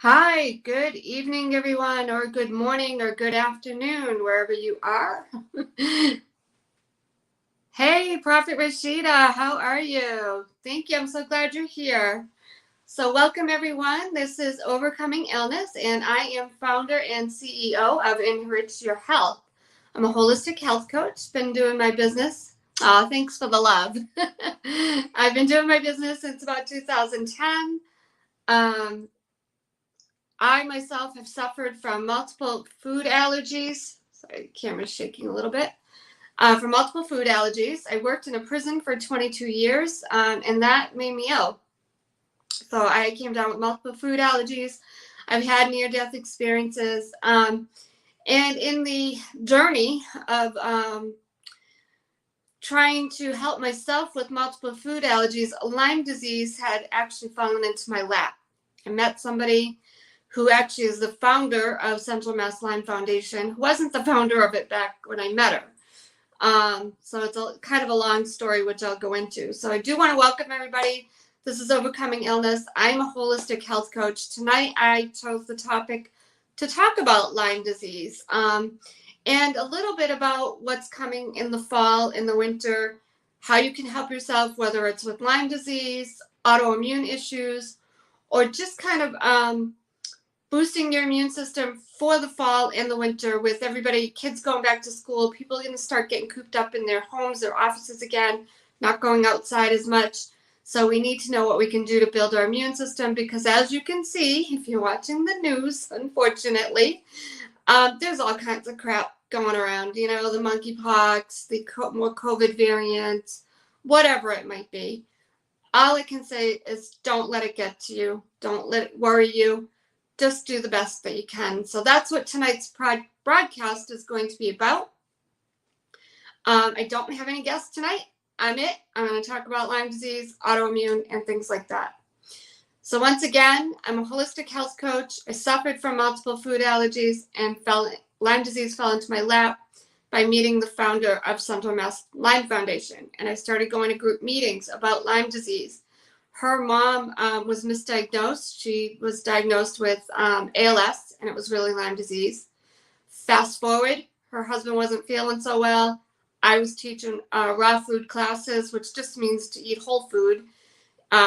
Hi, good evening, everyone, or good morning, or good afternoon, wherever you are. Hey, Prophet Rashida, how are you? Thank you. I'm so glad you're here. So, welcome, everyone. This is Overcoming Illness, and I am founder and CEO of Enrich Your Health. I'm a holistic health coach, been doing my business. Thanks for the love. I've been doing my business since about 2010. Um, I myself have suffered from multiple food allergies. Sorry, the camera's shaking a little bit. From multiple food allergies. I worked in a prison for 22 years, and that made me ill. So I came down with multiple food allergies. I've had near-death experiences. And in the journey of trying to help myself with multiple food allergies, Lyme disease had actually fallen into my lap. I met somebody who actually is the founder of Central Mass Lyme Foundation, who wasn't the founder of it back when I met her. So it's kind of a long story, which I'll go into. So I do want to welcome everybody. This is Overcoming Illness. I'm a holistic health coach. Tonight I chose the topic to talk about Lyme disease and a little bit about what's coming in the fall, in the winter, how you can help yourself, whether it's with Lyme disease, autoimmune issues, or just kind of boosting your immune system for the fall and the winter with everybody, kids going back to school, people are going to start getting cooped up in their homes, their offices again, not going outside as much. So we need to know what we can do to build our immune system because as you can see, if you're watching the news, unfortunately, there's all kinds of crap going around, the monkeypox, the more COVID variants, whatever it might be. All I can say is don't let it get to you. Don't let it worry you. Just do the best that you can. So that's what tonight's broadcast is going to be about. I don't have any guests tonight. I'm it. I'm going to talk about Lyme disease, autoimmune, and things like that. So once again, I'm a holistic health coach. I suffered from multiple food allergies and Lyme disease fell into my lap by meeting the founder of Central Mass Lyme Foundation. And I started going to group meetings about Lyme disease. Her mom was misdiagnosed. She was diagnosed with ALS, and it was really Lyme disease. Fast forward, her husband wasn't feeling so well. I was teaching raw food classes, which just means to eat whole food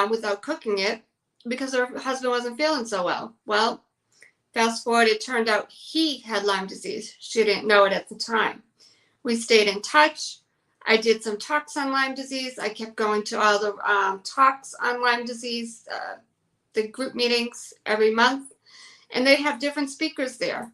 without cooking it, because her husband wasn't feeling so well. Well, fast forward, it turned out he had Lyme disease. She didn't know it at the time. We stayed in touch. I did some talks on Lyme disease. I kept going to all the talks on Lyme disease, the group meetings every month. And they have different speakers there.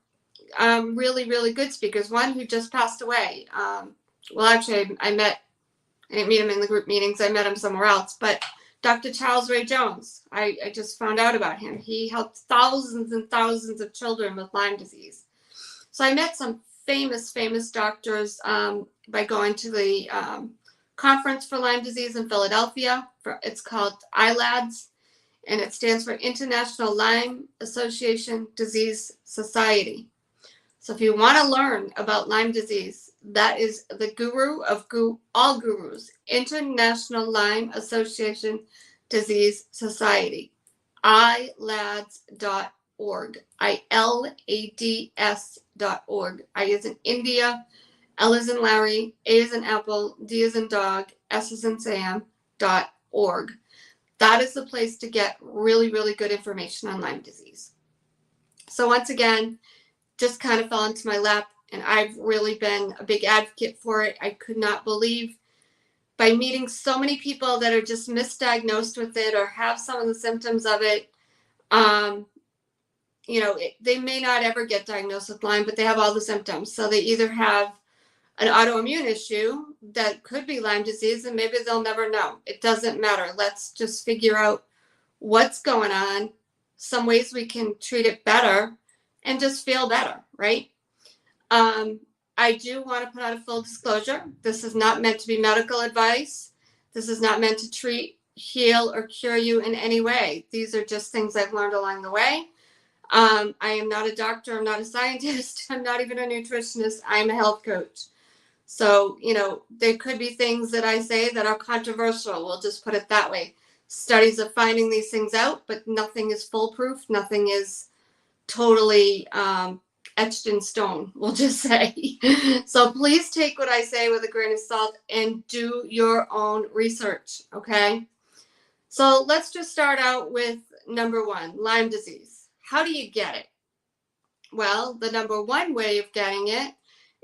Really, really good speakers. One who just passed away. Well, actually, I didn't meet him in the group meetings. I met him somewhere else. But Dr. Charles Ray Jones, I just found out about him. He helped thousands and thousands of children with Lyme disease. So I met some famous doctors by going to the conference for Lyme disease in Philadelphia. It's called ILADS, and it stands for International Lyme Association Disease Society. So if you want to learn about Lyme disease, that is the guru of all gurus, International Lyme Association Disease Society, ilads.org. ilads.org. I is in India, L is in Larry, A is in Apple, D is in dog, S is in Sam.org. That is the place to get really, really good information on Lyme disease. So once again, just kind of fell into my lap, and I've really been a big advocate for it. I could not believe, by meeting so many people that are just misdiagnosed with it or have some of the symptoms of it, they may not ever get diagnosed with Lyme, but they have all the symptoms. So they either have an autoimmune issue that could be Lyme disease, and maybe they'll never know. It doesn't matter. Let's just figure out what's going on, some ways we can treat it better, and just feel better, right? I do want to put out a full disclosure. This is not meant to be medical advice. This is not meant to treat, heal, or cure you in any way. These are just things I've learned along the way. I am not a doctor. I'm not a scientist. I'm not even a nutritionist. I'm a health coach. So, there could be things that I say that are controversial. We'll just put it that way. Studies are finding these things out, but nothing is foolproof. Nothing is totally etched in stone, we'll just say. So please take what I say with a grain of salt and do your own research, okay? So let's just start out with number one, Lyme disease. How do you get it? Well, the number one way of getting it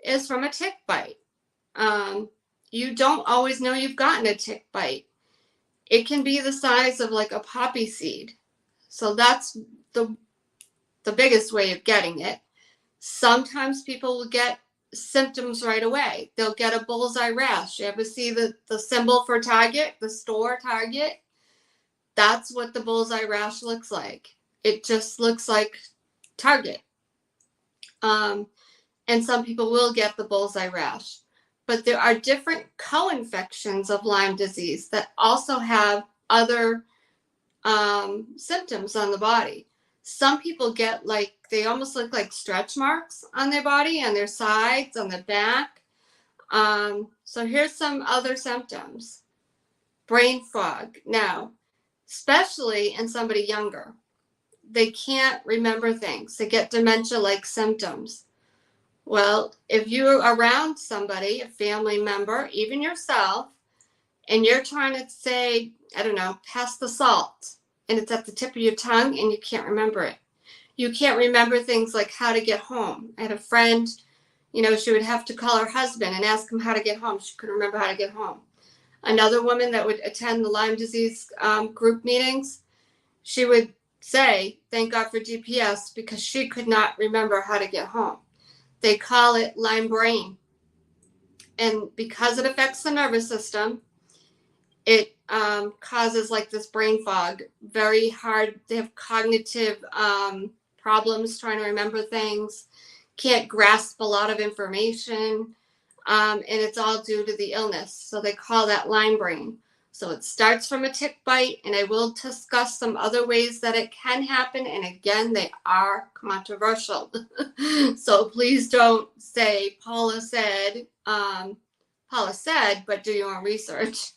is from a tick bite. You don't always know you've gotten a tick bite. It can be the size of like a poppy seed. So that's the biggest way of getting it. Sometimes people will get symptoms right away. They'll get a bullseye rash. You ever see the symbol for Target, the store Target? That's what the bullseye rash looks like. It just looks like Target. And some people will get the bullseye rash. But there are different co-infections of Lyme disease that also have other symptoms on the body. Some people get like, they almost look like stretch marks on their body, on their sides, on the back. So here's some other symptoms. Brain fog. Now, especially in somebody younger, they can't remember things. They get dementia-like symptoms. Well, if you're around somebody, a family member, even yourself, and you're trying to say, I don't know, pass the salt, and it's at the tip of your tongue and you can't remember it. You can't remember things like how to get home. I had a friend, she would have to call her husband and ask him how to get home. She couldn't remember how to get home. Another woman that would attend the Lyme disease group meetings, she would say, thank God for GPS, because she could not remember how to get home. They call it Lyme brain. And because it affects the nervous system, it causes like this brain fog, very hard. They have cognitive problems trying to remember things, can't grasp a lot of information, and it's all due to the illness. So they call that Lyme brain. So it starts from a tick bite, and I will discuss some other ways that it can happen. And again, they are controversial. So please don't say Paula said, but do your own research.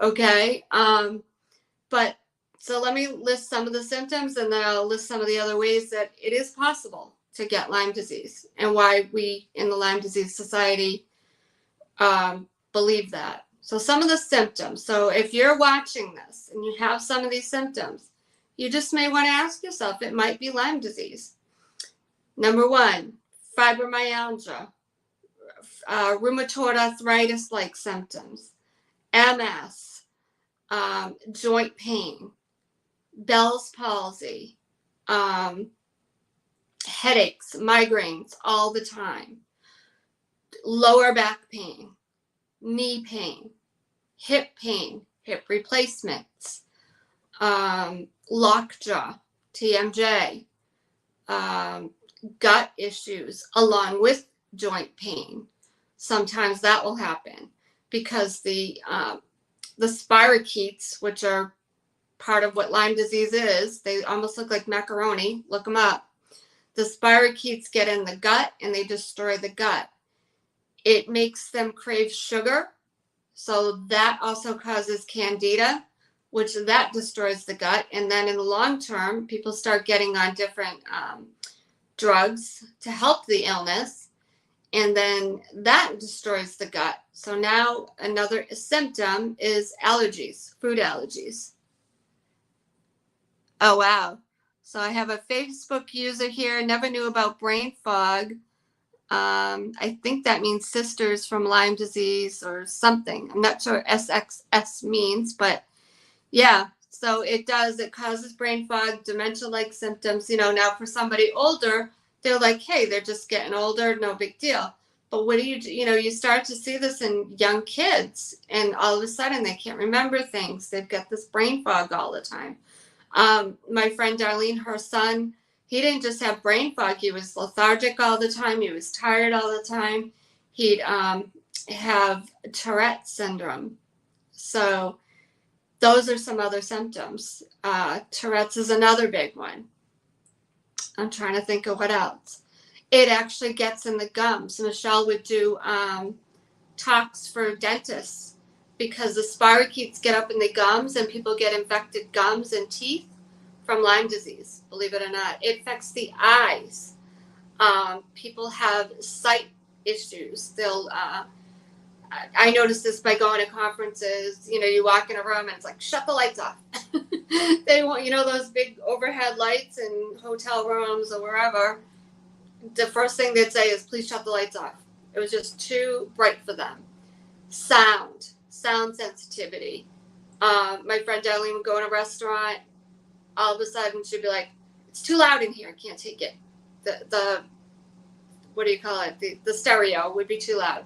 Okay. But so let me list some of the symptoms, and then I'll list some of the other ways that it is possible to get Lyme disease and why we in the Lyme Disease Society believe that. So some of the symptoms. So if you're watching this and you have some of these symptoms, you just may want to ask yourself, it might be Lyme disease. Number one, fibromyalgia, rheumatoid arthritis-like symptoms, MS, joint pain, Bell's palsy, headaches, migraines all the time, lower back pain, knee pain, hip replacements, lockjaw, TMJ, gut issues along with joint pain. Sometimes that will happen because the spirochetes, which are part of what Lyme disease is, they almost look like macaroni. Look them up. The spirochetes get in the gut and they destroy the gut. It makes them crave sugar. So that also causes candida, which that destroys the gut. And then in the long term, people start getting on different drugs to help the illness. And then that destroys the gut. So now another symptom is allergies, food allergies. Oh, wow. So I have a Facebook user here, never knew about brain fog. I think that means sisters from Lyme disease or something. I'm not sure what SXS means, but yeah. So it does. It causes brain fog, dementia-like symptoms. Now for somebody older, they're like, hey, they're just getting older, no big deal. But what do you start to see this in young kids, and all of a sudden they can't remember things. They've got this brain fog all the time. My friend Darlene, her son, he didn't just have brain fog. He was lethargic all the time. He was tired all the time. He'd have Tourette's syndrome. So those are some other symptoms. Tourette's is another big one. I'm trying to think of what else. It actually gets in the gums. Michelle would do talks for dentists because the spirochetes get up in the gums and people get infected gums and teeth from Lyme disease, believe it or not. It affects the eyes. People have sight issues. I noticed this by going to conferences. You walk in a room and it's like, shut the lights off. They want, those big overhead lights in hotel rooms or wherever. The first thing they'd say is, please shut the lights off. It was just too bright for them. Sound sensitivity. My friend Darlene would go in a restaurant. All of a sudden she'd be like, it's too loud in here. I can't take it. The what do you call it? The stereo would be too loud.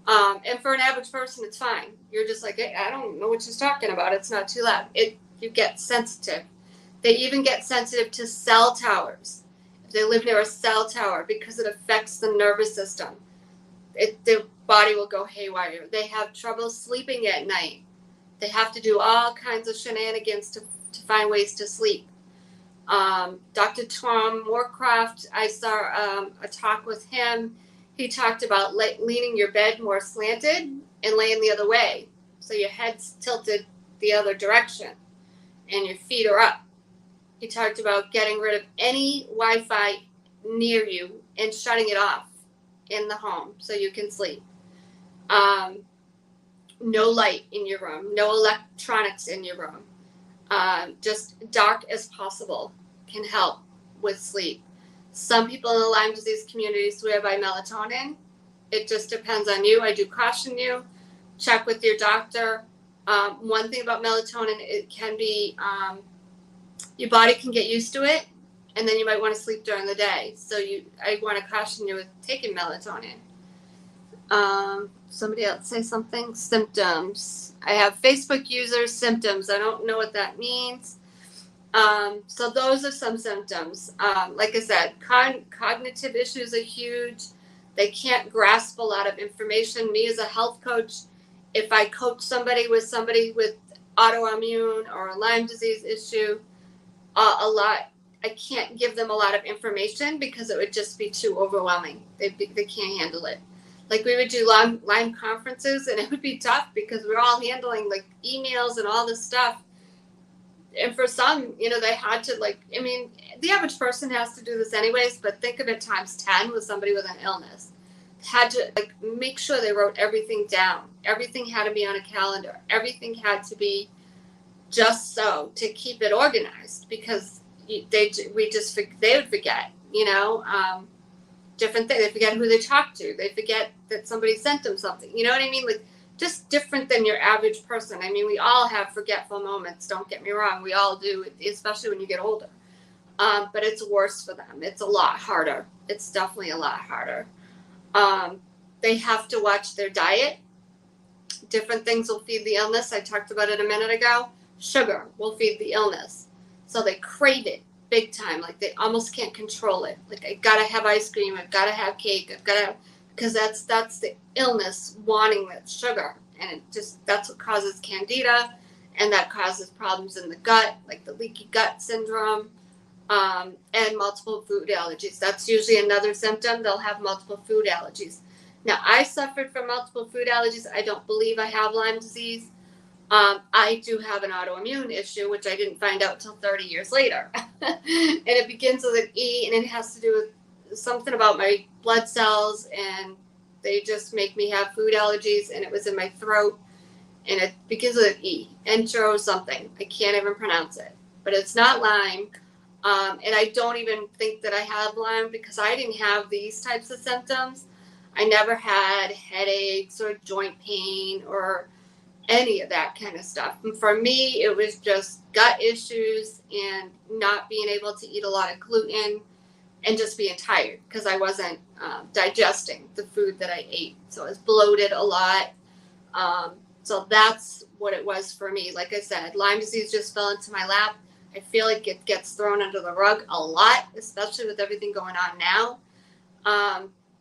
And for an average person, it's fine. You're just like, hey, I don't know what she's talking about. It's not too loud. You get sensitive. They even get sensitive to cell towers. If they live near a cell tower, because it affects the nervous system, their body will go haywire. They have trouble sleeping at night. They have to do all kinds of shenanigans to find ways to sleep. Dr. Tom Moorcroft, I saw a talk with him. He talked about leaning your bed more slanted and laying the other way. So your head's tilted the other direction and your feet are up. He talked about getting rid of any Wi-Fi near you and shutting it off in the home so you can sleep. No light in your room, no electronics in your room. Just dark as possible can help with sleep. Some people in the Lyme disease community swear by melatonin. It just depends on you. I do caution you. Check with your doctor. One thing about melatonin, it can be, your body can get used to it, and then you might want to sleep during the day. So I want to caution you with taking melatonin. Somebody else say something. Symptoms. I have Facebook users symptoms. I don't know what that means. So those are some symptoms. Like I said, cognitive issues are huge. They can't grasp a lot of information. Me as a health coach, if I coach somebody with autoimmune or a Lyme disease issue, I can't give them a lot of information because it would just be too overwhelming. They can't handle it. Like we would do Lyme conferences, and it would be tough because we're all handling like emails and all this stuff. And for some, they had to the average person has to do this anyways, but think of it times 10 with somebody with an illness. Had to make sure they wrote everything down. Everything had to be on a calendar. Everything had to be just so to keep it organized because they would forget, different things. They forget who they talked to. They forget that somebody sent them something. You know what I mean? Like just different than your average person. I mean, we all have forgetful moments. Don't get me wrong. We all do, especially when you get older. But it's worse for them. It's a lot harder. It's definitely a lot harder. They have to watch their diet. Different things will feed the illness. I talked about it a minute ago. Sugar will feed the illness. So they crave it big time. Like they almost can't control it. Like I gotta have ice cream. I've gotta have cake. Because that's the illness wanting that sugar. And that's what causes candida. And that causes problems in the gut, like the leaky gut syndrome. And multiple food allergies. That's usually another symptom. They'll have multiple food allergies. Now, I suffered from multiple food allergies. I don't believe I have Lyme disease. I do have an autoimmune issue, which I didn't find out until 30 years later. And it begins with an E, and it has to do with something about my blood cells, and they just make me have food allergies, and it was in my throat, and it begins with an E. Entero something. I can't even pronounce it. But it's not Lyme. And I don't even think that I have Lyme because I didn't have these types of symptoms. I never had headaches or joint pain or any of that kind of stuff. And for me, it was just gut issues and not being able to eat a lot of gluten and just being tired because I wasn't digesting the food that I ate. So I was bloated a lot. So that's what it was for me. Like I said, Lyme disease just fell into my lap. I feel like it gets thrown under the rug a lot, especially with everything going on now.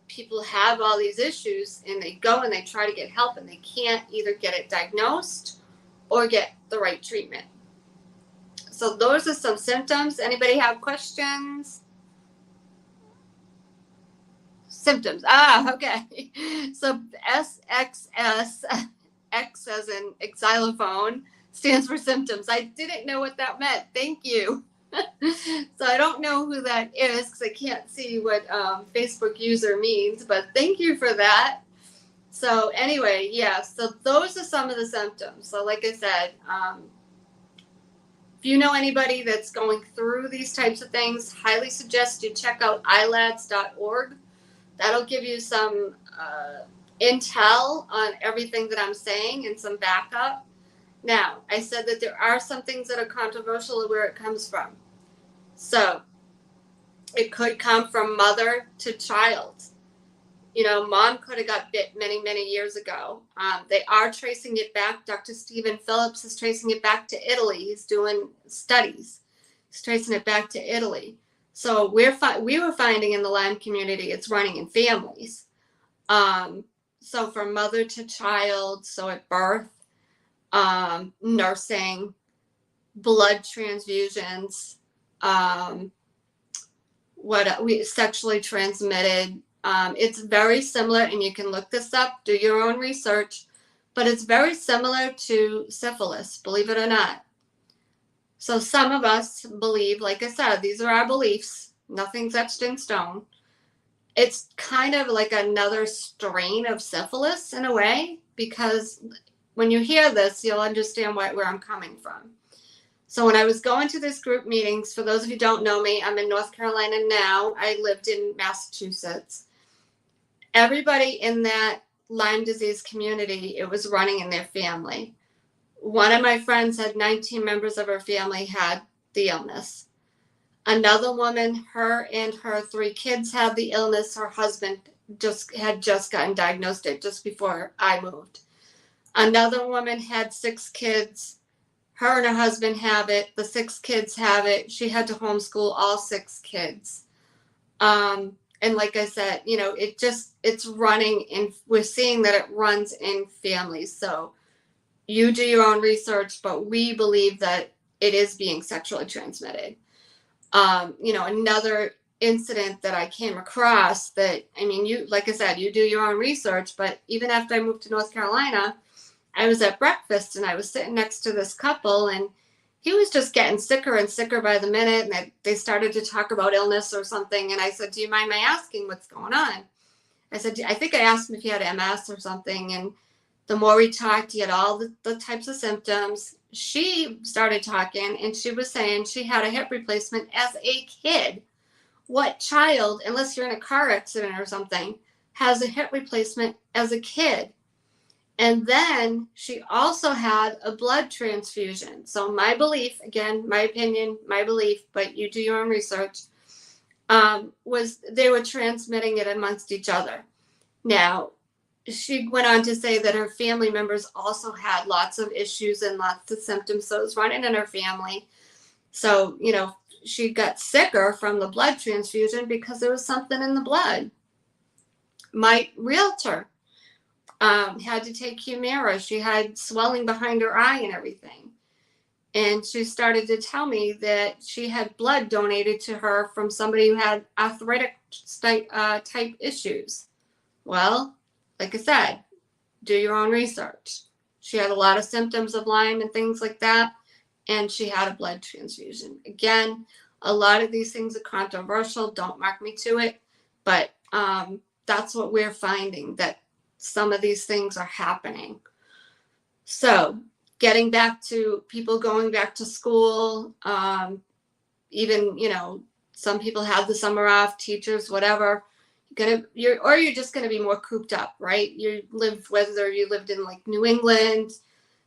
People have all these issues and they go and they try to get help and they can't either get it diagnosed or get the right treatment. So those are some symptoms. Anybody have questions? Symptoms. Okay. So SXS, X as in xylophone, stands for symptoms. I didn't know what that meant. Thank you. So I don't know who that is because I can't see what Facebook user means, but thank you for that. So anyway, yeah, so those are some of the symptoms. So like I said, if you know anybody that's going through these types of things, highly suggest you check out ilads.org. That'll give you some intel on everything that I'm saying and some backup. Now, I said that there are some things that are controversial where it comes from. So it could come from mother to child. You know, mom could have got bit many, many years ago. They are tracing it back. Dr. Stephen Phillips is tracing it back to Italy. He's doing studies. He's tracing it back to Italy. So we were finding in the Lyme community, it's running in families. So from mother to child, so at birth, nursing, blood transfusions, sexually transmitted. It's very similar, and you can look this up, do your own research, but it's very similar to syphilis, believe it or not. So some of us believe, like I said, these are our beliefs, nothing's etched in stone. It's kind of like another strain of syphilis in a way, because when you hear this, you'll understand where I'm coming from. So when I was going to these group meetings, for those of you who don't know me, I'm in North Carolina now. I lived in Massachusetts. Everybody in that Lyme disease community, it was running in their family. One of my friends had 19 members of her family had the illness. Another woman, her and her 3 kids had the illness. Her husband had just gotten diagnosed just before I moved. Another woman had 6 kids. Her and her husband have it. The 6 kids have it. She had to homeschool all 6 kids. And like I said, you know, it's running in, we're seeing that it runs in families. So you do your own research, but we believe that it is being sexually transmitted. You know, another incident that I came across that, I mean, like I said, you do your own research, but even after I moved to North Carolina, I was at breakfast and I was sitting next to this couple, and he was just getting sicker and sicker by the minute. And they started to talk about illness or something. And I said, do you mind my asking what's going on? I said, I think I asked him if he had MS or something. And the more we talked, he had all the types of symptoms. She started talking and she was saying she had a hip replacement as a kid. What child, unless you're in a car accident or something, has a hip replacement as a kid? And then she also had a blood transfusion. So my belief, again, my opinion, my belief, but you do your own research, was they were transmitting it amongst each other. Now, she went on to say that her family members also had lots of issues and lots of symptoms. So it was running in her family. So, you know, she got sicker from the blood transfusion because there was something in the blood. My realtor had to take Humira. She had swelling behind her eye and everything. And she started to tell me that she had blood donated to her from somebody who had arthritic type issues. Well, like I said, do your own research. She had a lot of symptoms of Lyme and things like that, and she had a blood transfusion. Again, a lot of these things are controversial. Don't mark me to it, but that's what we're finding, that some of these things are happening. So getting back to people going back to school, even, you know, some people have the summer off, teachers, whatever, you're just going to be more cooped up, right? Whether you lived in like New England,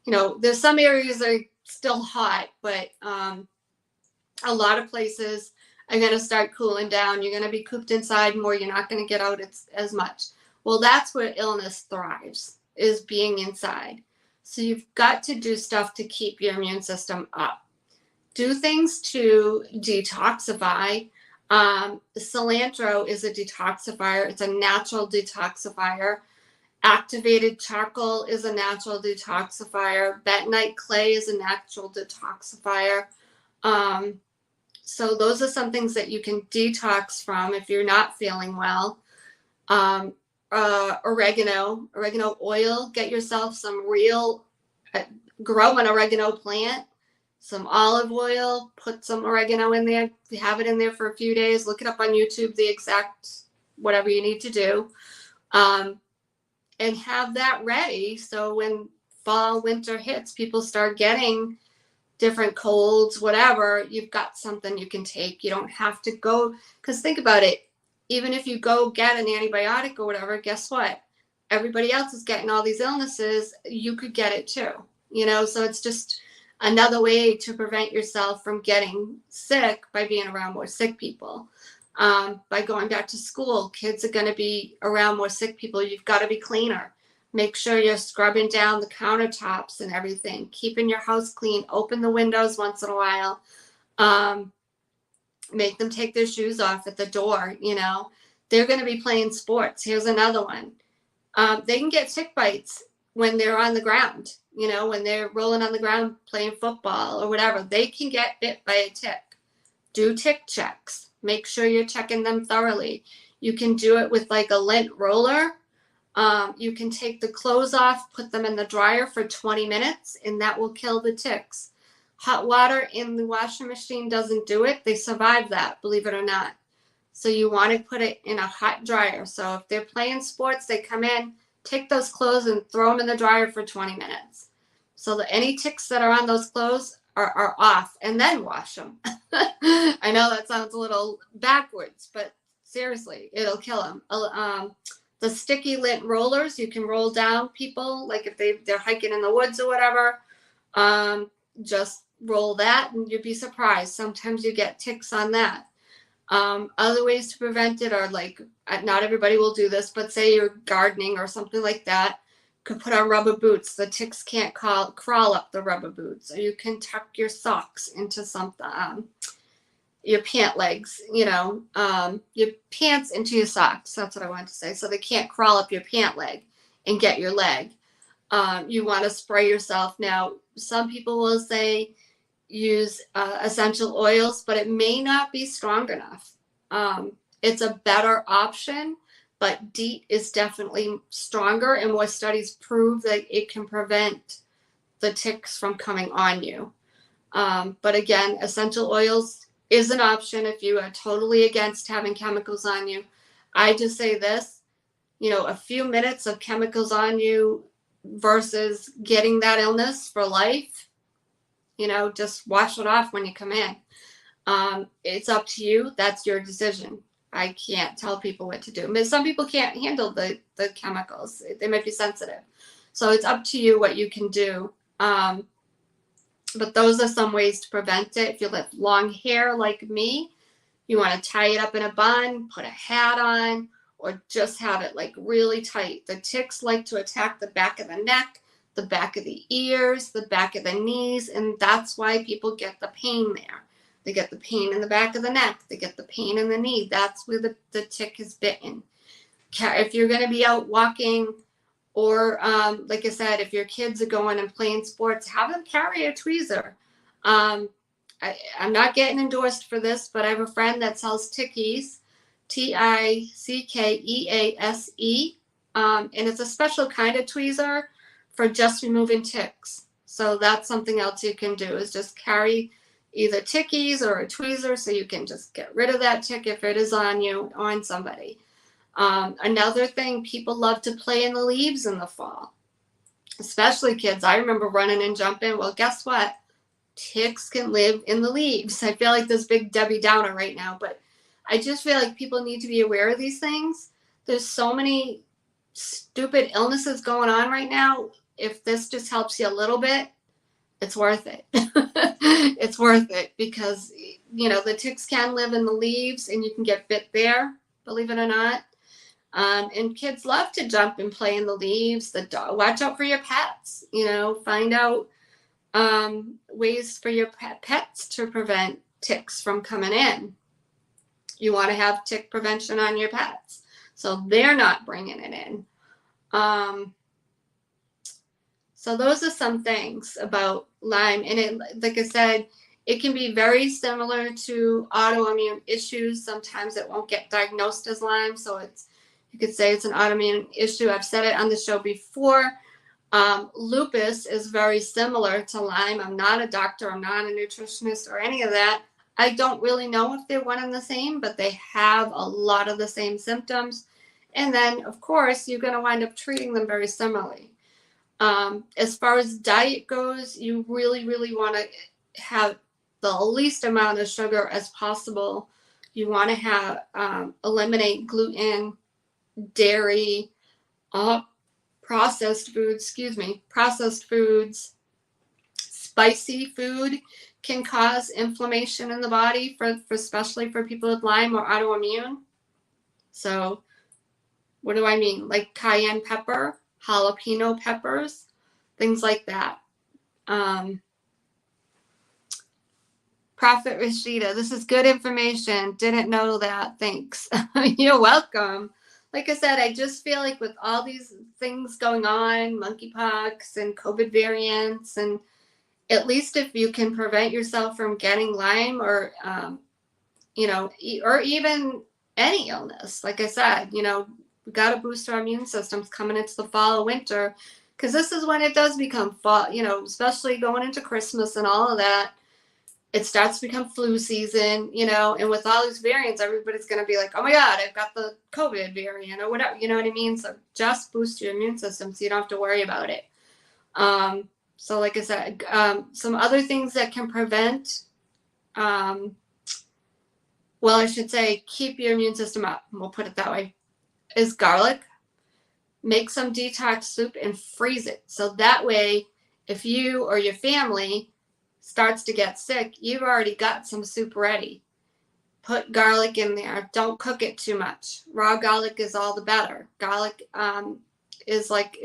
you know, there's some areas that are still hot, but a lot of places are going to start cooling down. You're going to be cooped inside more. You're not going to get out as much. Well, that's where illness thrives, is being inside. So you've got to do stuff to keep your immune system up. Do things to detoxify. Cilantro is a detoxifier. It's a natural detoxifier. Activated charcoal is a natural detoxifier. Bentonite clay is a natural detoxifier. So those are some things that you can detox from if you're not feeling well. Oregano oil. Get yourself some real grow an oregano plant, some olive oil, put some oregano in there, have it in there for a few days, look it up on YouTube, the exact whatever you need to do, and have that ready. So when fall, winter hits, people start getting different colds, whatever, you've got something you can take. You don't have to go, because think about it, even if you go get an antibiotic or whatever, guess what? Everybody else is getting all these illnesses. You could get it too, you know? So it's just another way to prevent yourself from getting sick by being around more sick people. By going back to school, kids are going to be around more sick people. You've got to be cleaner. Make sure you're scrubbing down the countertops and everything, keeping your house clean, open the windows once in a while, make them take their shoes off at the door, you know. They're going to be playing sports. Here's another one. They can get tick bites when they're on the ground, you know, when they're rolling on the ground playing football or whatever. They can get bit by a tick. Do tick checks. Make sure you're checking them thoroughly. You can do it with like a lint roller. You can take the clothes off, put them in the dryer for 20 minutes, and that will kill the ticks. Hot water in the washing machine doesn't do it. They survive that, believe it or not. So you want to put it in a hot dryer. So if they're playing sports, they come in, take those clothes and throw them in the dryer for 20 minutes. So that any ticks that are on those clothes are off, and then wash them. I know that sounds a little backwards, but seriously, it'll kill them. The sticky lint rollers, you can roll down people, like if they're hiking in the woods or whatever, just roll that and you'd be surprised. Sometimes you get ticks on that. Other ways to prevent it are like, not everybody will do this, but say you're gardening or something like that, could put on rubber boots. The ticks can't crawl up the rubber boots. Or you can tuck your socks into something, your pant legs, you know, your pants into your socks. That's what I wanted to say. So they can't crawl up your pant leg and get your leg. You want to spray yourself. Now, some people will say use essential oils, but it may not be strong enough. It's a better option, but DEET is definitely stronger, and more studies prove that it can prevent the ticks from coming on you. But again, essential oils is an option if you are totally against having chemicals on you. I just say this, you know, a few minutes of chemicals on you versus getting that illness for life, you know, just wash it off when you come in. It's up to you. That's your decision. I can't tell people what to do. I mean, some people can't handle the chemicals. They might be sensitive. So it's up to you what you can do. But those are some ways to prevent it. If you have long hair like me, you want to tie it up in a bun, put a hat on, or just have it like really tight. The ticks like to attack the back of the neck, the back of the ears, the back of the knees, and that's why people get the pain there. They get the pain in the back of the neck. They get the pain in the knee. That's where the tick is bitten. If you're going to be out walking, or like I said, if your kids are going and playing sports, have them carry a tweezer. I'm not getting endorsed for this, but I have a friend that sells tickies, Tickease, and it's a special kind of tweezer for just removing ticks. So that's something else you can do, is just carry either tickies or a tweezer so you can just get rid of that tick if it is on you or on somebody. Another thing, people love to play in the leaves in the fall, especially kids. I remember running and jumping. Well, guess what? Ticks can live in the leaves. I feel like this big Debbie Downer right now, but I just feel like people need to be aware of these things. There's so many stupid illnesses going on right now. If this just helps you a little bit, it's worth it. It's worth it because, you know, the ticks can live in the leaves and you can get bit there, believe it or not. And kids love to jump and play in the leaves. Watch out for your pets, you know, find out ways for your pets to prevent ticks from coming in. You want to have tick prevention on your pets so they're not bringing it in. So those are some things about Lyme. And it, like I said, it can be very similar to autoimmune issues. Sometimes it won't get diagnosed as Lyme. So you could say it's an autoimmune issue. I've said it on the show before. Lupus is very similar to Lyme. I'm not a doctor. I'm not a nutritionist or any of that. I don't really know if they're one and the same, but they have a lot of the same symptoms. And then, of course, you're going to wind up treating them very similarly. As far as diet goes, you really, really want to have the least amount of sugar as possible. You want to have eliminate gluten, dairy, processed foods. Spicy food can cause inflammation in the body, for especially for people with Lyme or autoimmune. So what do I mean? Like cayenne pepper, jalapeno peppers, things like that. Prophet Rashida, this is good information. Didn't know that. Thanks. You're welcome. Like I said, I just feel like with all these things going on, monkeypox and COVID variants, and at least if you can prevent yourself from getting Lyme or, or even any illness, like I said, we got to boost our immune systems coming into the fall or winter, because this is when it does become fall, especially going into Christmas and all of that. It starts to become flu season, and with all these variants, everybody's going to be like, oh my God, I've got the COVID variant or whatever, you know what I mean? So just boost your immune system so you don't have to worry about it. So like I said, some other things that can prevent, I should say keep your immune system up, we'll put it that way, is garlic. Make some detox soup and freeze it. So that way, if you or your family starts to get sick, you've already got some soup ready. Put garlic in there. Don't cook it too much. Raw garlic is all the better. Garlic is like,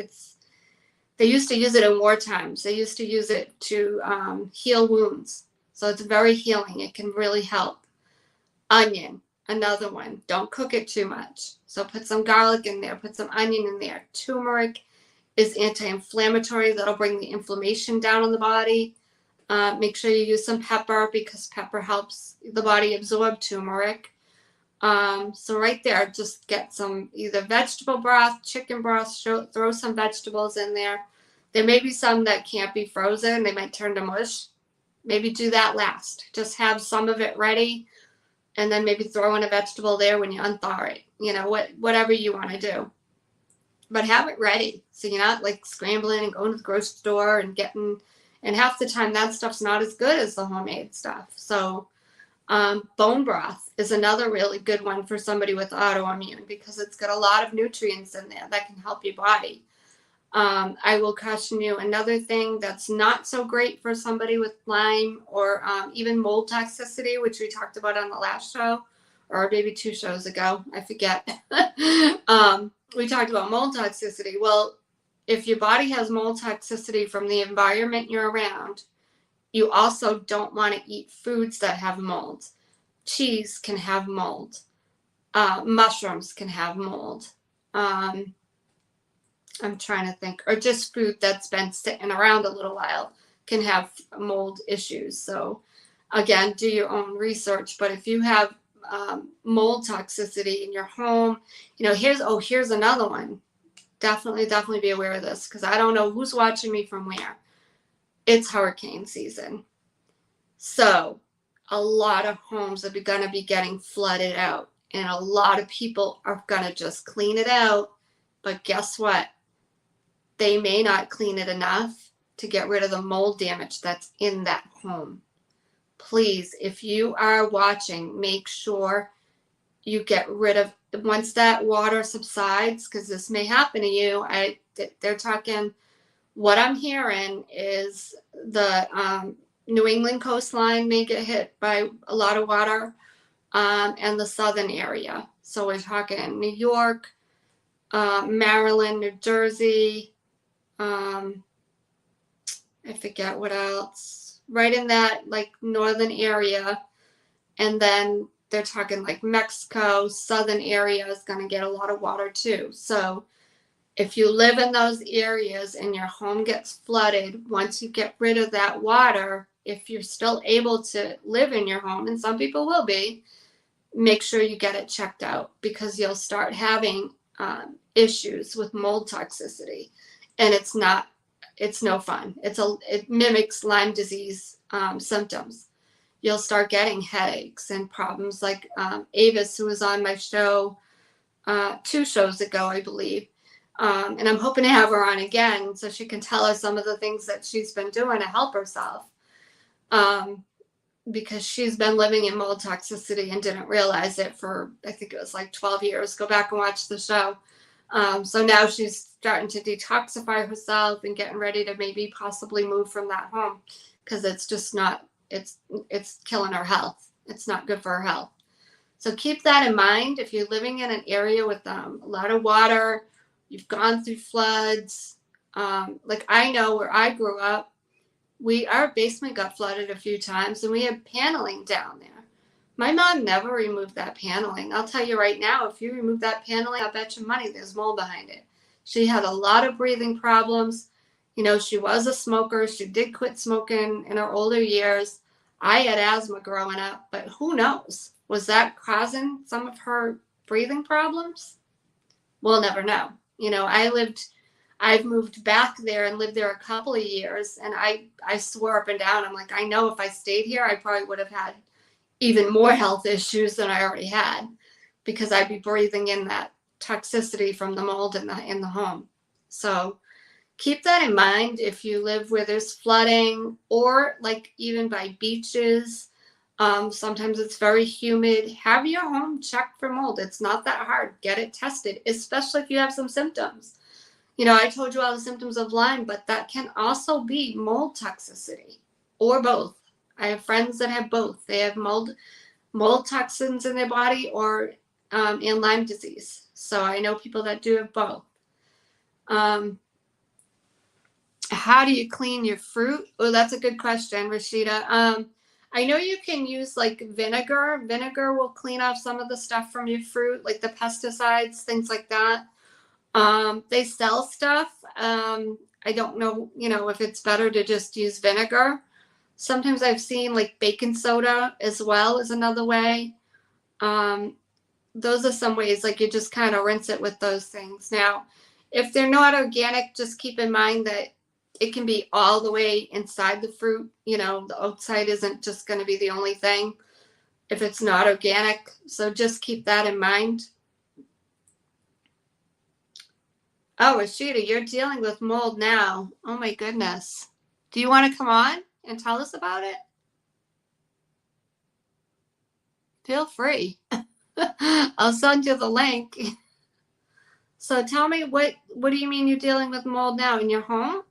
they used to use it in war times. They used to use it to heal wounds. So it's very healing. It can really help. Onion, another one. Don't cook it too much. So put some garlic in there. Put some onion in there. Turmeric is anti-inflammatory. That'll bring the inflammation down in the body. Make sure you use some pepper, because pepper helps the body absorb turmeric. So right there, just get some either vegetable broth, chicken broth, throw some vegetables in there. There may be some that can't be frozen. They might turn to mush. Maybe do that last. Just have some of it ready, and then maybe throw in a vegetable there when you unthaw it. Whatever you want to do. But have it ready, so you're not like scrambling and going to the grocery store and getting... And half the time that stuff's not as good as the homemade stuff. So bone broth is another really good one for somebody with autoimmune, because it's got a lot of nutrients in there that can help your body. I will caution you, another thing that's not so great for somebody with Lyme or even mold toxicity, which we talked about on the last show, or maybe 2 shows ago, I forget. We talked about mold toxicity. Well, if your body has mold toxicity from the environment you're around, you also don't want to eat foods that have mold. Cheese can have mold. Mushrooms can have mold. I'm trying to think. Or just food that's been sitting around a little while can have mold issues. So again, do your own research. But if you have mold toxicity in your home, here's another one. Definitely be aware of this, because I don't know who's watching me from where. It's hurricane season. So a lot of homes are going to be getting flooded out, and a lot of people are going to just clean it out. But guess what? They may not clean it enough to get rid of the mold damage that's in that home. Please, if you are watching, make sure you get rid of, once that water subsides, because this may happen to you. They're talking, what I'm hearing is the New England coastline may get hit by a lot of water, and the southern area. So we're talking New York, Maryland, New Jersey, I forget what else, right in that like northern area. And then they're talking like Mexico, southern area is going to get a lot of water too. So if you live in those areas and your home gets flooded, once you get rid of that water, if you're still able to live in your home, and some people will be, make sure you get it checked out, because you'll start having issues with mold toxicity. And it's not it's no fun. It mimics Lyme disease symptoms. You'll start getting headaches and problems like Avis, who was on my show 2 shows ago, I believe. And I'm hoping to have her on again so she can tell us some of the things that she's been doing to help herself. Because she's been living in mold toxicity and didn't realize it for, I think it was like 12 years. Go back and watch the show. So now she's starting to detoxify herself and getting ready to maybe possibly move from that home, because it's just not, it's killing her health. It's not good for her health. So keep that in mind. If you're living in an area with a lot of water, you've gone through floods, like I know where I grew up, our basement got flooded a few times and we had paneling down there. My mom never removed that paneling. I'll tell you right now, if you remove that paneling, I'll bet you money there's mold behind it. She had a lot of breathing problems. You know, she was a smoker. She did quit smoking in her older years. I had asthma growing up, but who knows? Was that causing some of her breathing problems? We'll never know. You know, I've moved back there and lived there a couple of years, and I swore up and down, I'm like, I know if I stayed here, I probably would have had even more health issues than I already had, because I'd be breathing in that toxicity from the mold in the home. So keep that in mind if you live where there's flooding, or like even by beaches. Sometimes it's very humid. Have your home checked for mold. It's not that hard. Get it tested, especially if you have some symptoms. You know, I told you all the symptoms of Lyme, but that can also be mold toxicity, or both. I have friends that have both. They have mold toxins in their body, or in Lyme disease. So I know people that do have both. How do you clean your fruit? Oh, that's a good question, Rashida. I know you can use like vinegar. Vinegar will clean off some of the stuff from your fruit, like the pesticides, things like that. They sell stuff. I don't know, you know, if it's better to just use vinegar. Sometimes I've seen like baking soda as well is another way. Those are some ways, like you just kind of rinse it with those things. Now, if they're not organic, just keep in mind that it can be all the way inside the fruit. You know, the outside isn't just going to be the only thing if it's not organic. So just keep that in mind. Oh, Rashida, you're dealing with mold now. Oh my goodness. Do you want to come on and tell us about it? Feel free. I'll send you the link. So tell me, what do you mean you're dealing with mold now in your home?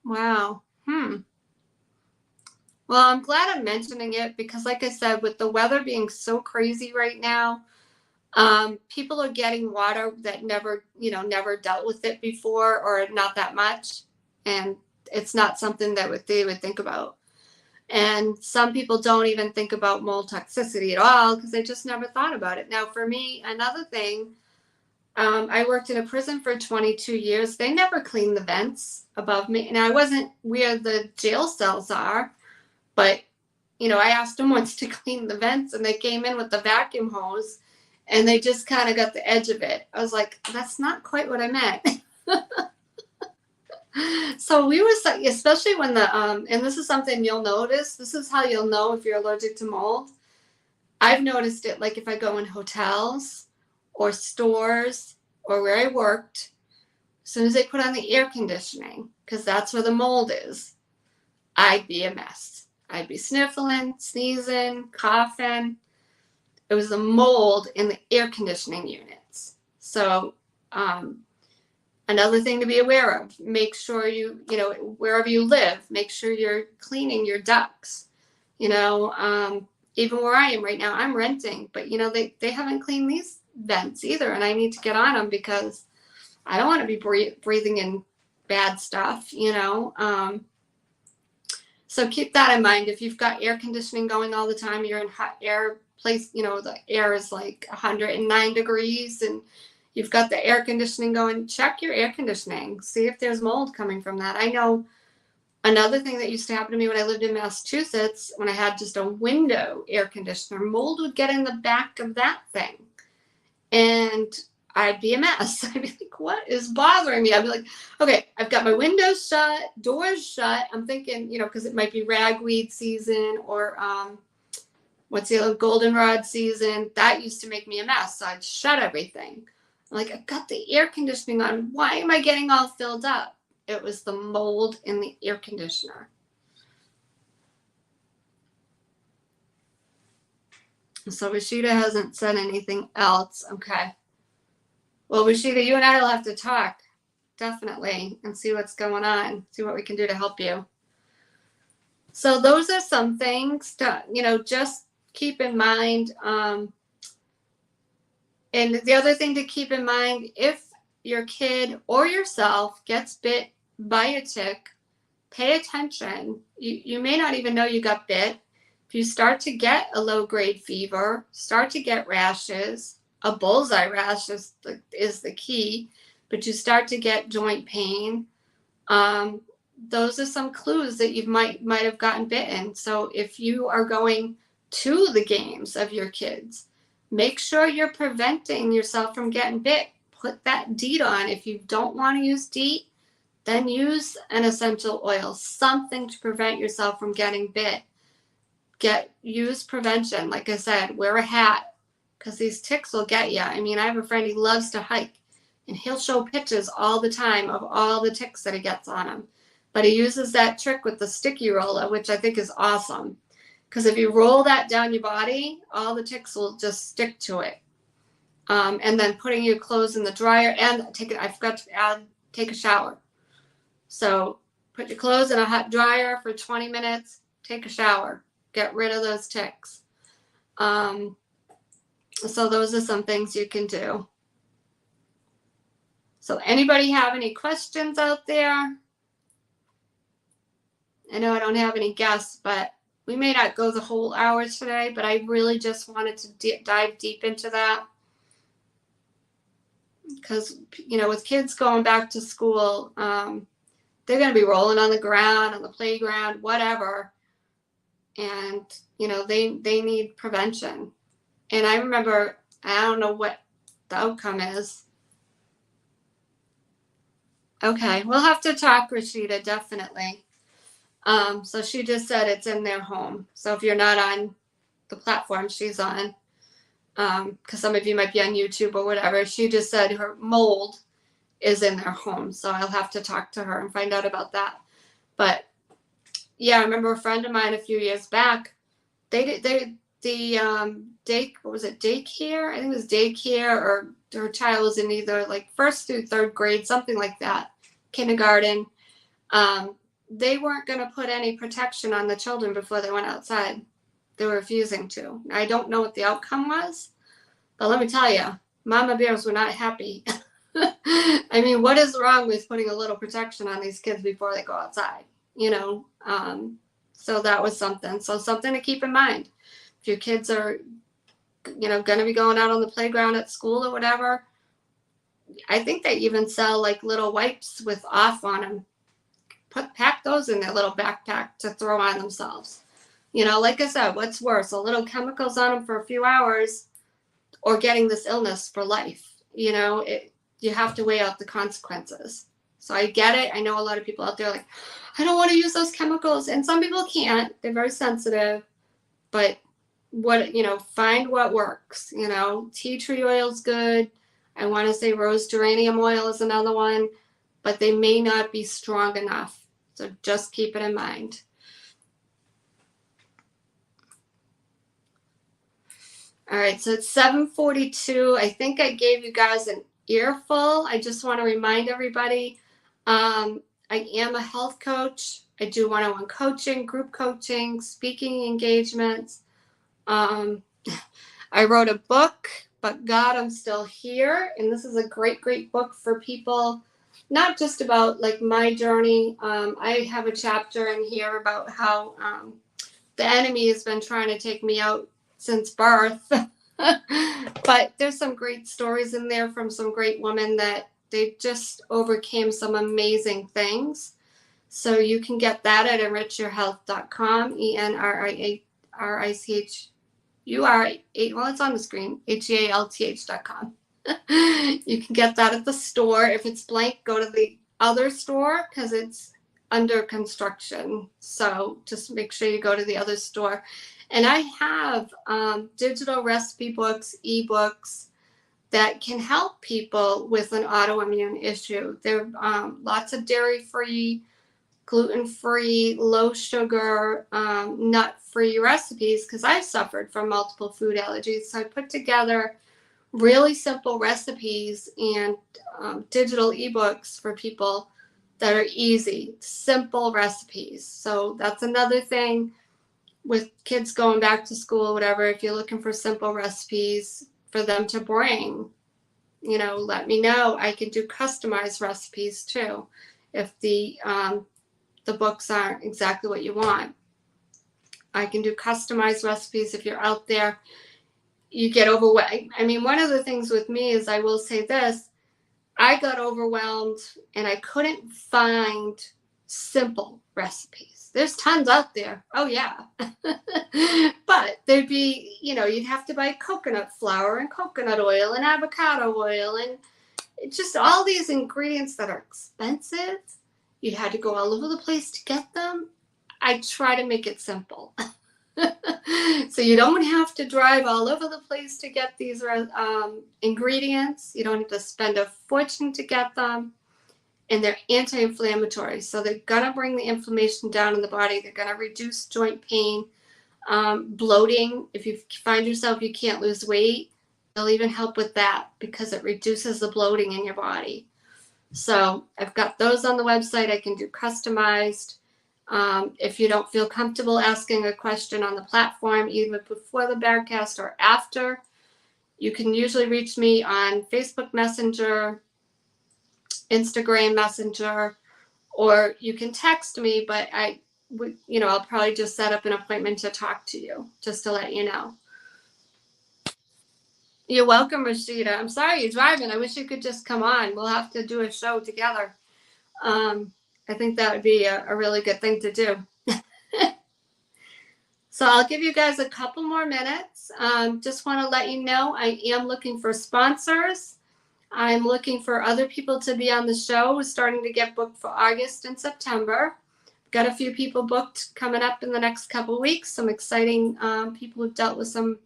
Wow. Well, I'm glad I'm mentioning it, because like I said, with the weather being so crazy right now, people are getting water that never dealt with it before, or not that much. And it's not something that they would think about. And some people don't even think about mold toxicity at all, because they just never thought about it. Now, for me, another thing, I worked in a prison for 22 years. They never cleaned the vents above me. And I wasn't where the jail cells are, but, you know, I asked them once to clean the vents, and they came in with the vacuum hose, and they just kind of got the edge of it. I was like, that's not quite what I meant. So we were, especially when and this is something you'll notice, this is how you'll know if you're allergic to mold. I've noticed it, like if I go in hotels or stores or where I worked, as soon as they put on the air conditioning, because that's where the mold is, I'd be a mess. I'd be sniffling, sneezing, coughing. It was the mold in the air conditioning units. So another thing to be aware of, make sure wherever you live, make sure you're cleaning your ducts. You know, even where I am right now, I'm renting, but you know, they haven't cleaned these vents either, and I need to get on them, because I don't want to be breathing in bad stuff, you know. So keep that in mind. If you've got air conditioning going all the time, you're in hot air place, you know, the air is like 109 degrees, and you've got the air conditioning going, check your air conditioning, see if there's mold coming from that. I know Another thing that used to happen to me when I lived in Massachusetts, when I had just a window air conditioner, mold would get in the back of that thing. And I'd be a mess. I'd be like, what is bothering me? I'd be like, okay, I've got my windows shut, doors shut. I'm thinking, because it might be ragweed season or what's the other, goldenrod season. That used to make me a mess. So I'd shut everything. I'm like, I've got the air conditioning on. Why am I getting all filled up? It was the mold in the air conditioner. So Rashida hasn't said anything else. Okay. Well, Rashida, you and I will have to talk, definitely, and see what's going on, see what we can do to help you. So those are some things to, just keep in mind. And the other thing to keep in mind, if your kid or yourself gets bit by a tick, pay attention. You may not even know you got bit. If you start to get a low-grade fever, start to get rashes, a bullseye rash is the key, but you start to get joint pain, those are some clues that you might have gotten bitten. So if you are going to the games of your kids, make sure you're preventing yourself from getting bit. Put that DEET on. If you don't want to use DEET, then use an essential oil, something to prevent yourself from getting bit. Use prevention. Like I said, wear a hat, because these ticks will get you. I mean, I have a friend, he loves to hike, and he'll show pictures all the time of all the ticks that he gets on him. But he uses that trick with the sticky roller, which I think is awesome. Because if you roll that down your body, all the ticks will just stick to it. And then putting your clothes in the dryer, and I forgot to add, take a shower. So put your clothes in a hot dryer for 20 minutes, take a shower, get rid of those ticks. So those are some things you can do. So anybody have any questions out there? I know I don't have any guests, but we may not go the whole hour today, but I really just wanted to dive deep into that. Because, with kids going back to school, they're going to be rolling on the ground, on the playground, whatever. And, they need prevention. And I remember, I don't know what the outcome is. Okay, we'll have to talk, Rashida, definitely. So she just said it's in their home. So if you're not on the platform she's on, because some of you might be on YouTube or whatever, she just said her mold is in their home. So I'll have to talk to her and find out about that. But yeah, I remember a friend of mine a few years back, what was it, daycare? I think it was daycare, or her child was in either like 1st through 3rd grade, something like that, kindergarten. They weren't going to put any protection on the children before they went outside. They were refusing to. I don't know what the outcome was, but let me tell you, mama bears were not happy. I mean, what is wrong with putting a little protection on these kids before they go outside? So that was something. So something to keep in mind. If your kids are, going to be going out on the playground at school or whatever, I think they even sell like little wipes with off on them. Pack those in their little backpack to throw on themselves. Like I said, what's worse, a little chemicals on them for a few hours or getting this illness for life? You have to weigh out the consequences. So I get it. I know a lot of people out there like, I don't want to use those chemicals. And some people can't. They're very sensitive. But find what works. Tea tree oil is good. I want to say rose geranium oil is another one. But they may not be strong enough. So just keep it in mind. All right, so it's 7:42. I think I gave you guys an earful. I just want to remind everybody, I am a health coach. I do one-on-one coaching, group coaching, speaking engagements. I wrote a book, But God, I'm Still Here. And this is a great, great book for people, not just about like my journey. I have a chapter in here about how the enemy has been trying to take me out since birth. But there's some great stories in there from some great women that they just overcame some amazing things. So you can get that at enrichyourhealth.com, ENRICHUR, well, it's on the screen, HEALTH.com. You can get that at the store. If it's blank, go to the other store because it's under construction. So just make sure you go to the other store. And I have digital recipe books, ebooks that can help people with an autoimmune issue. There are lots of dairy-free, gluten-free, low sugar, nut-free recipes because I've suffered from multiple food allergies. So I put together really simple recipes and digital ebooks for people that are easy, simple recipes. So that's another thing with kids going back to school, whatever, if you're looking for simple recipes for them to bring, let me know. I can do customized recipes too if the books aren't exactly what you want. I can do customized recipes if you're out there. You get overwhelmed. I mean, one of the things with me is, I will say this, I got overwhelmed and I couldn't find simple recipes. There's tons out there. Oh yeah. But there'd be, you'd have to buy coconut flour and coconut oil and avocado oil and just all these ingredients that are expensive. You had to go all over the place to get them. I try to make it simple. So you don't have to drive all over the place to get these ingredients. You don't have to spend a fortune to get them. And they're anti-inflammatory. So they're going to bring the inflammation down in the body. They're going to reduce joint pain, bloating. If you find yourself you can't lose weight, they'll even help with that because it reduces the bloating in your body. So I've got those on the website. I can do customized. If you don't feel comfortable asking a question on the platform, either before the broadcast or after, you can usually reach me on Facebook Messenger, Instagram Messenger, or you can text me, but I'll probably just set up an appointment to talk to you, just to let you know. You're welcome, Rashida. I'm sorry you're driving. I wish you could just come on. We'll have to do a show together. I think that would be a really good thing to do. So I'll give you guys a couple more minutes. Just want to let you know I am looking for sponsors. I'm looking for other people to be on the show. We're starting to get booked for August and September. Got a few people booked coming up in the next couple weeks. Some exciting people who've dealt with some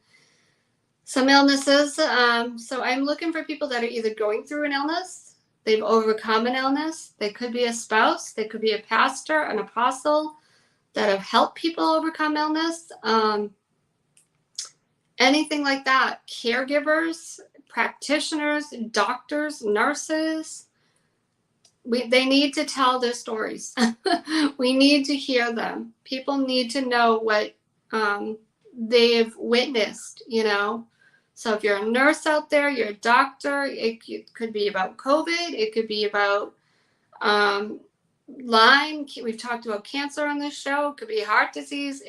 illnesses. So I'm looking for people that are either going through an illness, they've overcome an illness. They could be a spouse. They could be a pastor, an apostle that have helped people overcome illness. Anything like that. Caregivers, practitioners, doctors, nurses. They need to tell their stories. We need to hear them. People need to know what they've witnessed, So if you're a nurse out there, you're a doctor, it could be about COVID. It could be about Lyme. We've talked about cancer on this show. It could be heart disease.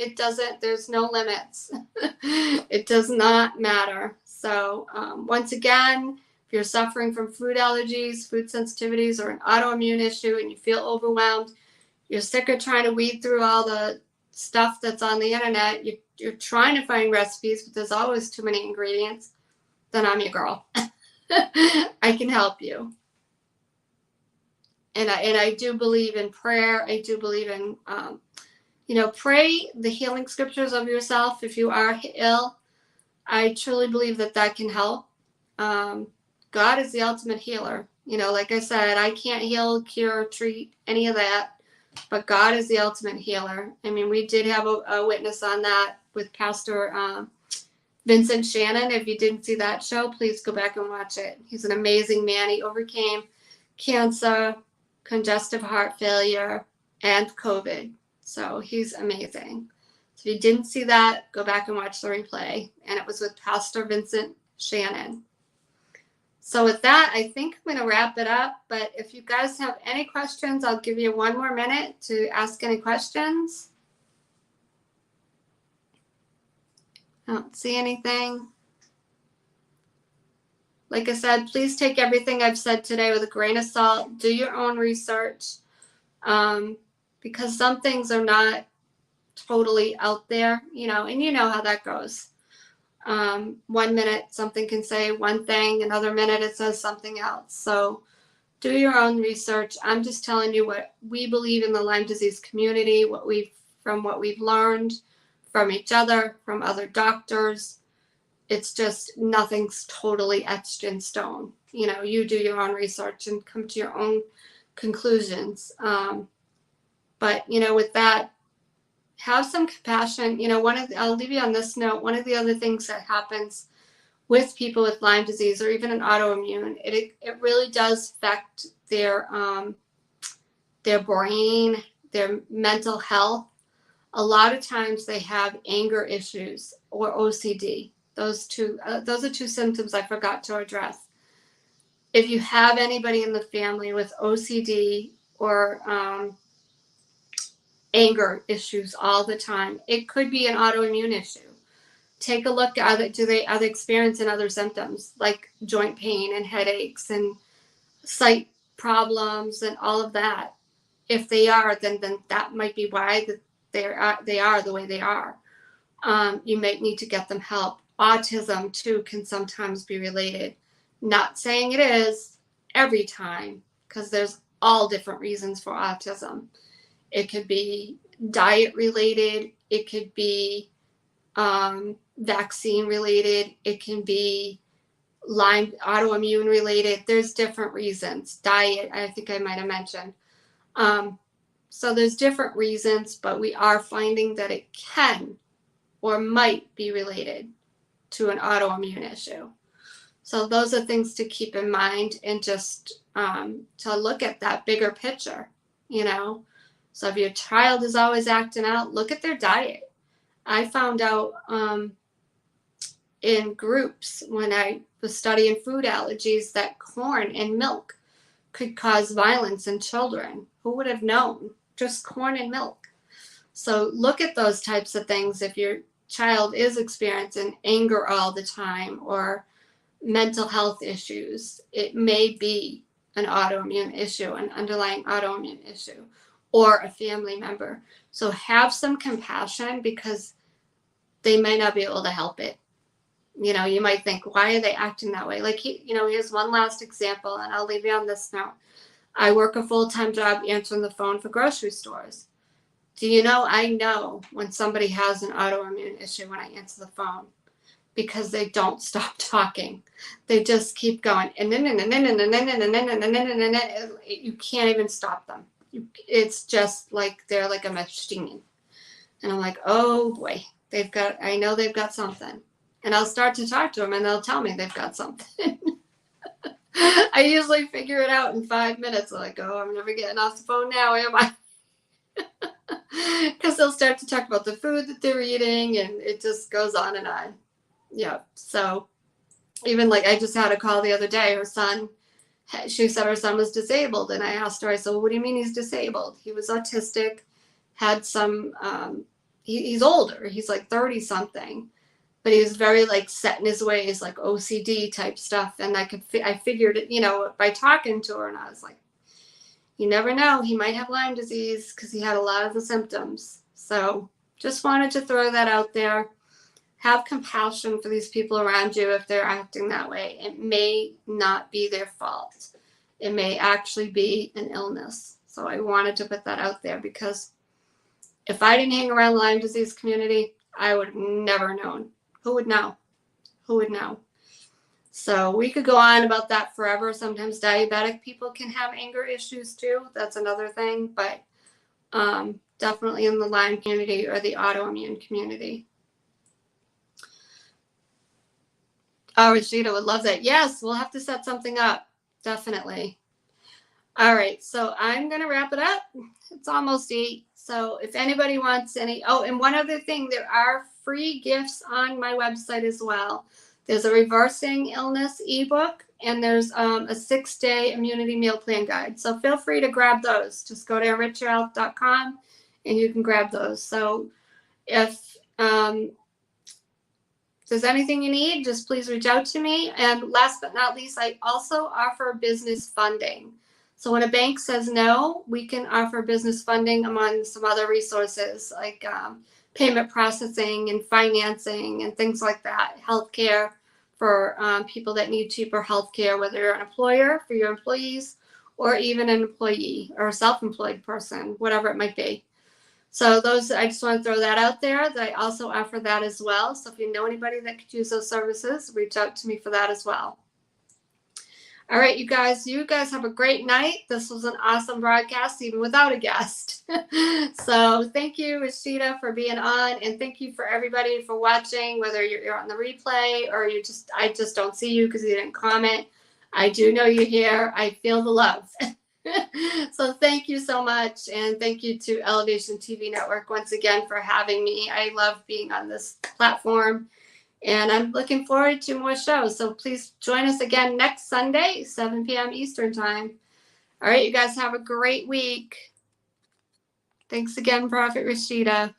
There's no limits. It does not matter. So once again, if you're suffering from food allergies, food sensitivities, or an autoimmune issue and you feel overwhelmed, you're sick of trying to weed through all the stuff that's on the internet, you're trying to find recipes, but there's always too many ingredients, then I'm your girl. I can help you. And I do believe in prayer. I do believe in, pray the healing scriptures of yourself if you are ill. I truly believe that can help. God is the ultimate healer. Like I said, I can't heal, cure, treat, any of that. But God is the ultimate healer. I mean, we did have a witness on that with Pastor Vincent Shannon. If you didn't see that show, please go back and watch it. He's an amazing man. He overcame cancer, congestive heart failure, and COVID. So he's amazing. So if you didn't see that, go back and watch the replay. And it was with Pastor Vincent Shannon. So with that, I think I'm going to wrap it up. But if you guys have any questions, I'll give you one more minute to ask any questions. I don't see anything. Like I said, please take everything I've said today with a grain of salt. Do your own research. because some things are not totally out there, and you know how that goes. 1 minute something can say one thing, another minute it says something else. So do your own research. I'm just telling you what we believe in the Lyme disease community, what we've learned from each other, from other doctors. It's just nothing's totally etched in stone. You do your own research and come to your own conclusions. But with that, have some compassion. I'll leave you on this note. One of the other things that happens with people with Lyme disease or even an autoimmune, it really does affect their brain, their mental health. A lot of times they have anger issues or OCD. Those are two symptoms I forgot to address. If you have anybody in the family with OCD or anger issues all the time, it could be an autoimmune issue. Take a look at it. Are they experiencing other symptoms like joint pain and headaches and sight problems and all of that? If they are, then that might be why they are the way they are. You might need to get them help. Autism too can sometimes be related. Not saying it is every time, because there's all different reasons for autism. It could be diet related. It could be vaccine related. It can be Lyme autoimmune related. There's different reasons. Diet, I think I might have mentioned. So there's different reasons, but we are finding that it can or might be related to an autoimmune issue. So those are things to keep in mind, and just to look at that bigger picture, So if your child is always acting out, look at their diet. I found out in groups when I was studying food allergies that corn and milk could cause violence in children. Who would have known? Just corn and milk. So look at those types of things. If your child is experiencing anger all the time or mental health issues, it may be an autoimmune issue, an underlying autoimmune issue, or a family member. So have some compassion, because they may not be able to help it. You might think, why are they acting that way? Like, here's one last example, and I'll leave you on this note. I work a full-time job answering the phone for grocery stores. Do you know, I know when somebody has an autoimmune issue when I answer the phone, because they don't stop talking. They just keep going. And then, you can't even stop them. It's just like they're like a machine. And I'm like, oh boy, I know they've got something. And I'll start to talk to them and they'll tell me they've got something. I usually figure it out in 5 minutes. I'm like, oh, I'm never getting off the phone now, am I? Because they'll start to talk about the food that they're eating, and it just goes on and on. Yeah. So even like, I just had a call the other day. She said her son was disabled. And I asked her, I said, well, what do you mean he's disabled? He was autistic, had some, he's older. He's like 30 something. But he was very like set in his ways, like OCD type stuff. And I figured it, by talking to her, and I was like, you never know, he might have Lyme disease, because he had a lot of the symptoms. So just wanted to throw that out there. Have compassion for these people around you if they're acting that way. It may not be their fault. It may actually be an illness. So I wanted to put that out there, because if I didn't hang around the Lyme disease community, I would have never known. Who would know? Who would know? So we could go on about that forever. Sometimes diabetic people can have anger issues too. That's another thing. But definitely in the Lyme community or the autoimmune community. Oh, Rashida would love that. Yes, we'll have to set something up. Definitely. All right. So I'm going to wrap it up. It's almost 8. So if anybody wants any, and one other thing, there are free gifts on my website as well. There's a reversing illness ebook, and there's a 6-day immunity meal plan guide. So feel free to grab those. Just go to enrichyourhealth.com and you can grab those. So if there's anything you need, just please reach out to me. And last but not least, I also offer business funding. So when a bank says no, we can offer business funding among some other resources like payment processing and financing and things like that. Healthcare for people that need cheaper healthcare, whether you're an employer for your employees or even an employee or a self-employed person, whatever it might be. So those, I just want to throw that out there, that I also offer that as well. So if you know anybody that could use those services, reach out to me for that as well. All right, you guys have a great night. This was an awesome broadcast, even without a guest. So thank you, Rashida, for being on, and thank you for everybody for watching, whether you're on the replay or I just don't see you because you didn't comment. I do know you're here. I feel the love. So thank you so much, and thank you to Elevation TV Network once again for having me. I love being on this platform. And I'm looking forward to more shows. So please join us again next Sunday, 7 p.m. Eastern Time. All right, you guys have a great week. Thanks again, Prophet Rashida.